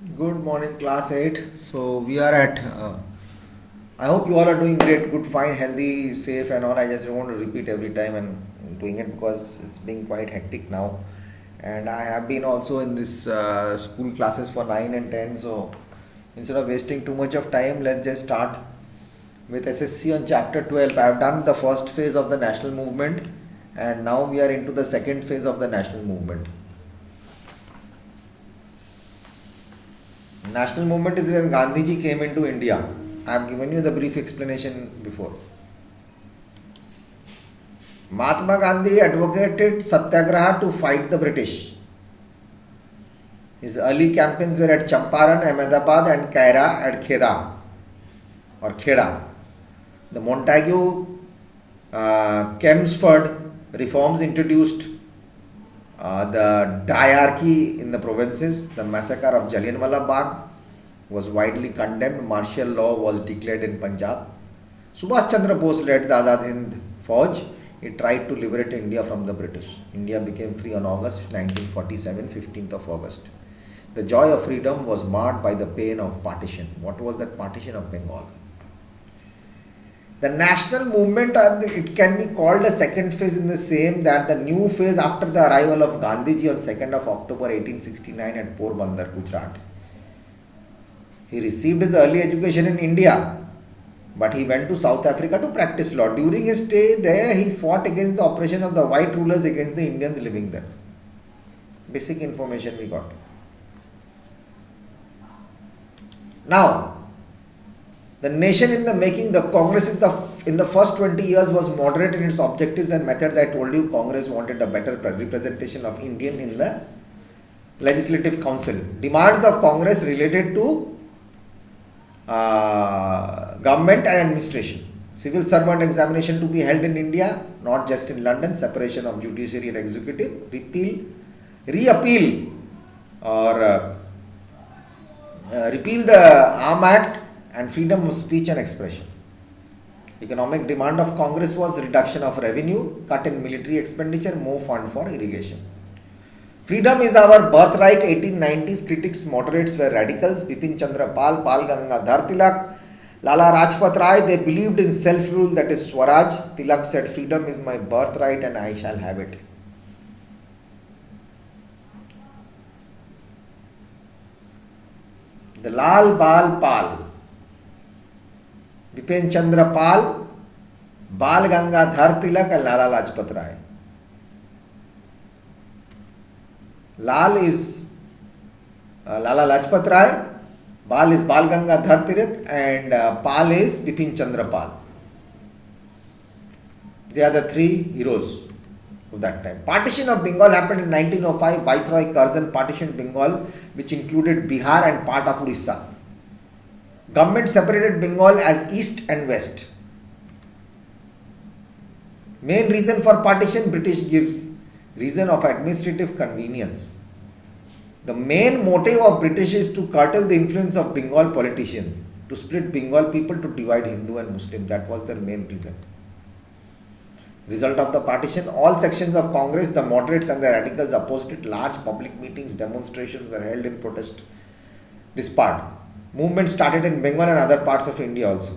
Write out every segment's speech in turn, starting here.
Good morning, class 8. So, we are at. I hope you all are doing great, good, fine, healthy, safe, and all. I just don't want to repeat every time and doing it because it's been quite hectic now. And I have been also in this school classes for 9 and 10. So, instead of wasting too much of time, let's just start with SSC on chapter 12. I have done the first phase of the national movement, and now we are into the second phase of the national movement. National movement is when Gandhiji came into India. I have given you the brief explanation before. Mahatma Gandhi advocated satyagraha to fight the British. His early campaigns were at Champaran, Ahmedabad, and Kaira at Kheda or Kheda. The Montagu Chelmsford reforms introduced the diarchy in the provinces. The massacre of Jallianwala Bagh was widely condemned. Martial law was declared in Punjab. Subhash Chandra Bose led the Azad Hind Fauj. He tried to liberate India from the British. India became free on August 1947, 15th of August. The joy of freedom was marred by the pain of partition. What was that partition of Bengal? The national movement, it can be called a second phase in the same that the new phase after the arrival of Gandhiji on 2nd of October 1869 at Porbandar, Gujarat. He received his early education in India, but he went to South Africa to practice law. During his stay there, he fought against the oppression of the white rulers against the Indians living there. Basic information we got. Now, the nation in the making, the Congress in the first 20 years was moderate in its objectives and methods. I told you Congress wanted a better representation of Indian in the Legislative Council. Demands of Congress related to government and administration. Civil servant examination to be held in India, not just in London. Separation of judiciary and executive. Repeal or repeal the Arm Act and freedom of speech and expression. Economic demand of Congress was reduction of revenue, cut in military expenditure, more fund for irrigation. Freedom is our birthright. 1890s critics moderates were radicals. Bipin Chandra Pal, Bal Gangadhar Tilak, Lala Rajpat Rai, they believed in self-rule, that is Swaraj. Tilak said freedom is my birthright and I shall have it. The Lal Bal Pal, Bipin Chandra Pal, Bal Gangadhar Tilak and Lala Rajpat Rai. Lal is Lala Lajpat Rai, Bal is Bal Gangadhar Tilak, and Pal is Bipin Chandra Pal. They are the three heroes of that time. Partition of Bengal happened in 1905. Viceroy Curzon partitioned Bengal, which included Bihar and part of Odisha. Government separated Bengal as east and west. Main reason for partition, British gives reason of administrative convenience. The main motive of British is to curtail the influence of Bengal politicians, to split Bengal people, to divide Hindu and Muslim. That was their main reason. Result of the partition, all sections of Congress, the moderates and the radicals opposed it. Large public meetings, demonstrations were held in protest. This part. Movement started in Bengal and other parts of India also.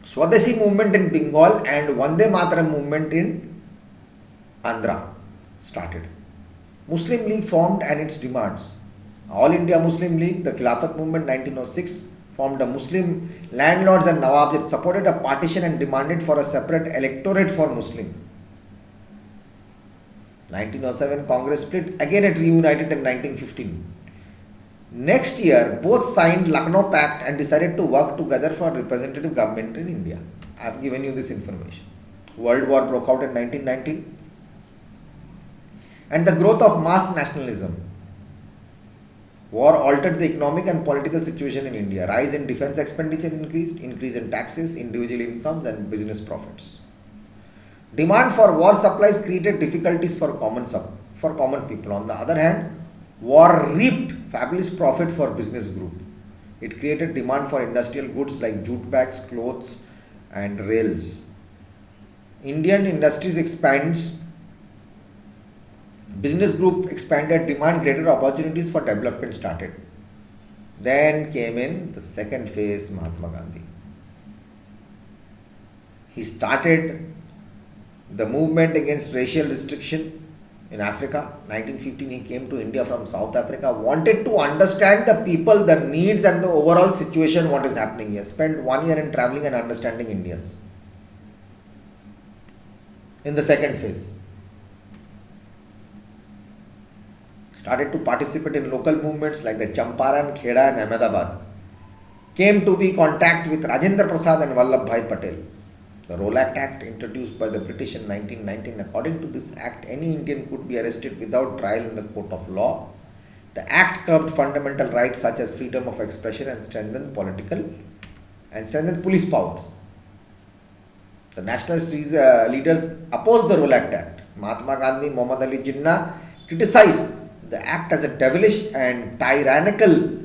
Swadeshi movement in Bengal and Vande Mataram movement in Andhra started. Muslim League formed and its demands. All India Muslim League, the Khilafat movement 1906 formed a Muslim landlords and Nawabs. It supported a partition and demanded for a separate electorate for Muslim. 1907 Congress split, again it reunited in 1915. Next year, both signed Lucknow Pact and decided to work together for representative government in India. I have given you this information. World War broke out in 1919. And the growth of mass nationalism. War altered the economic and political situation in India. Rise in defense expenditure increased, increase in taxes, individual incomes and business profits. Demand for war supplies created difficulties for common people. On the other hand, war reaped fabulous profit for business group. It created demand for industrial goods like jute bags, clothes and rails. Indian industries expands Business group expanded, demand greater opportunities for development started. Then came in the second phase, Mahatma Gandhi. He started the movement against racial restriction in Africa. 1915 he came to India from South Africa, wanted to understand the people, the needs and the overall situation, what is happening here. Spent 1 year in traveling and understanding Indians. In the second phase, started to participate in local movements like the Champaran, Kheda and Ahmedabad. Came to be contact with Rajendra Prasad and Vallabhbhai Patel. The Rowlatt Act, introduced by the British in 1919. According to this act, any Indian could be arrested without trial in the court of law. The act curbed fundamental rights such as freedom of expression and strengthened police powers. The nationalist leaders opposed the Rowlatt Act. Mahatma Gandhi, Muhammad Ali Jinnah criticized the act as a devilish and tyrannical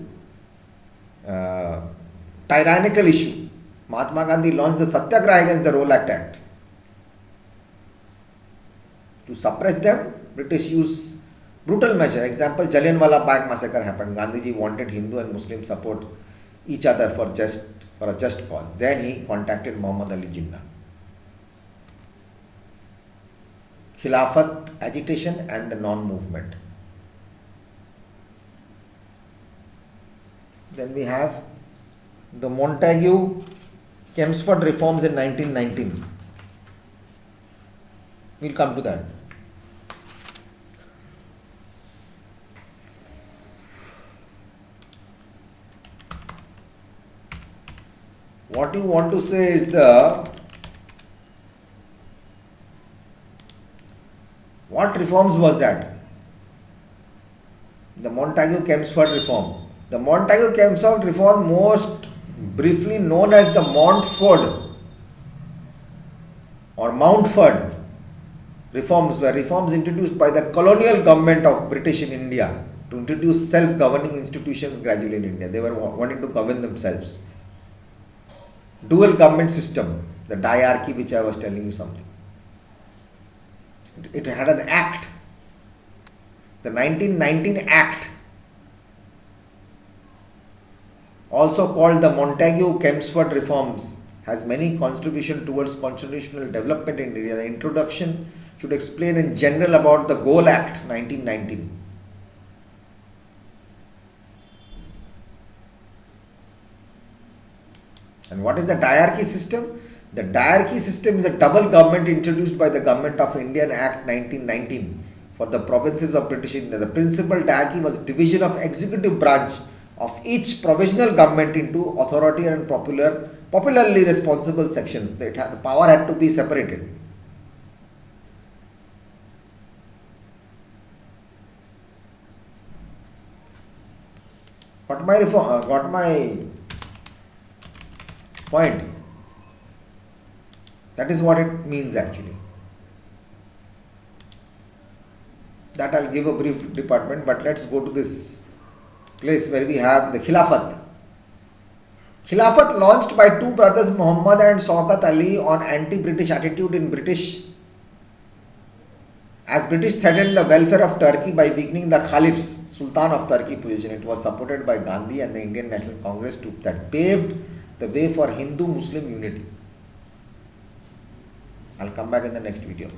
issue. Mahatma Gandhi launched the Satyagraha against the Rowlatt Act. To suppress them, British used brutal measures. Example, Jallianwala Bagh massacre happened. Gandhiji wanted Hindu and Muslim support each other for a just cause. Then he contacted Muhammad Ali Jinnah. Khilafat agitation and the non-movement. Then we have the Montagu-Chelmsford reforms in 1919. We'll come to that. What you want to say is what reforms was that? The Montagu-Chelmsford reform. The Montagu-Chelmsford reform, most briefly known as the Montford or Mountford reforms, were reforms introduced by the colonial government of British in India to introduce self-governing institutions gradually in India. They were wanting to govern themselves. Dual government system, the diarchy which I was telling you something. It had an act, the 1919 Act, also called the Montagu-Chelmsford reforms, has many contributions towards constitutional development in India. The introduction should explain in general about the Goal Act 1919. And what is the diarchy system? The diarchy system is a double government introduced by the Government of India in Act 1919 for the provinces of British India. The principal diarchy was division of executive branch of each provisional government into authority and popularly responsible sections. The power had to be separated. Got my point? That is what it means actually. That I'll give a brief department, but let's go to this place where we have the Khilafat. Khilafat, launched by two brothers Muhammad and Shaukat Ali on anti-British attitude in as British threatened the welfare of Turkey by weakening the Caliph's, Sultan of Turkey position. It was supported by Gandhi and the Indian National Congress that paved the way for Hindu-Muslim unity. I'll come back in the next video.